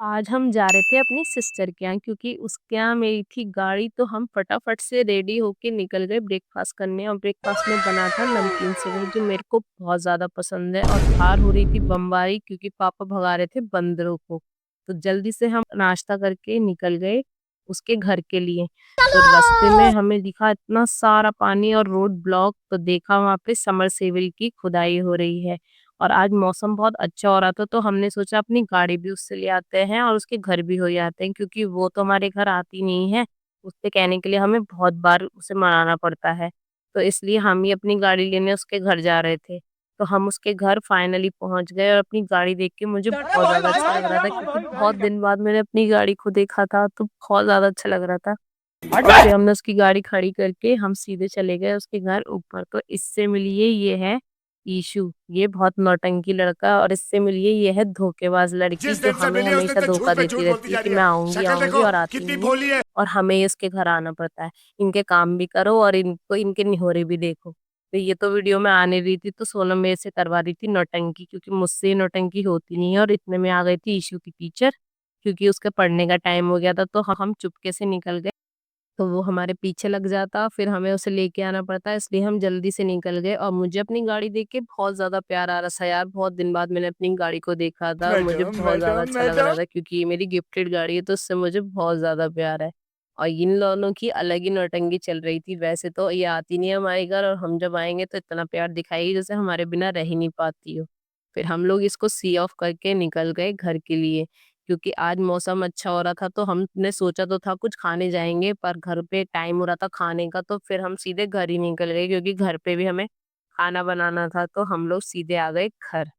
आज हम जा रहे थे अपनी सिस्टर के यहाँ क्योंकि उसके यहाँ मेरी थी गाड़ी, तो हम फटाफट से रेडी होके निकल गए ब्रेकफास्ट करने। और ब्रेकफास्ट में बना था नमकीन सेवई, जो मेरे को बहुत ज़्यादा पसंद है। और बाहर हो रही थी बमबारी क्योंकि पापा भगा रहे थे बंदरों को। तो जल्दी से हम नाश्ता करके निकल गए उसके घर के लिए। तो रास्ते में हमें दिखा इतना सारा पानी और रोड ब्लॉक, तो देखा वहाँ पे समरसेबल की खुदाई हो रही है। और आज मौसम बहुत अच्छा हो रहा था, तो हमने सोचा अपनी गाड़ी भी उससे ले आते हैं और उसके घर भी हो आते हैं, क्योंकि वो तो हमारे घर आती नहीं है। उससे कहने के लिए हमें बहुत बार उसे मनाना पड़ता है। तो इसलिए हम ही अपनी गाड़ी लेने उसके घर जा रहे थे। तो हम उसके घर फाइनली पहुँच गए और अपनी गाड़ी देख के मुझे बहुत ज़्यादा अच्छा लग रहा था, क्योंकि बहुत दिन बाद मैंने अपनी गाड़ी को देखा था, तो बहुत ज़्यादा अच्छा लग रहा था। फिर हमने उसकी गाड़ी खड़ी करके हम सीधे चले गए उसके घर ऊपर। तो इससे मिलिए, ये है ईशु, ये बहुत नौटंकी लड़का। और इससे मिलिए, ये है धोखेबाज लड़की, जिस जो दिन से हमें मिली है उस दिन हमेशा से झूठ धोखा पे देती झूठ रहती बोलती है जा कि रही मैं है। आऊँगी, शक्ल आऊँगी, देखो और आती कितनी नहीं है। भोली है। और हमें इसके घर आना पड़ता है। इनके काम भी करो और इनको इनके निहोरे भी देखो। तो ये तो वीडियो में आने रही थी, तो सोनम मेरे से करवा रही थी नौटंकी, क्योंकि मुझसे ये नौटंकी होती नहीं है। और इतने में आ गई थी ईशु की टीचर, क्योंकि उसके पढ़ने का टाइम हो गया था। तो हम चुपके से निकल गए। तो वो हमारे पीछे लग जाता, फिर हमें उसे लेके आना पड़ता, इसलिए हम जल्दी से निकल गए। और मुझे अपनी गाड़ी देख के बहुत ज़्यादा प्यार आ रहा था यार, बहुत दिन बाद मैंने अपनी गाड़ी को देखा था और मुझे मैडम बहुत ज़्यादा मैडम अच्छा लग रहा मैडम। था, क्योंकि ये मेरी गिफ्टेड गाड़ी है, तो उससे मुझे बहुत ज़्यादा प्यार है। और इन दोनों की अलग ही नौटंकी चल रही थी। वैसे तो ये आती नहीं है हमारे घर, और हम जब आएँगे तो इतना प्यार दिखाएगी जैसे हमारे बिना रह ही नहीं पाती हो। फिर हम लोग इसको सी ऑफ करके निकल गए घर के लिए। क्योंकि आज मौसम अच्छा हो रहा था, तो हमने सोचा तो था कुछ खाने जाएँगे, पर घर पे टाइम हो रहा था खाने का, तो फिर हम सीधे घर ही निकल गए, क्योंकि घर पे भी हमें खाना बनाना था, तो हम लोग सीधे आ गए घर।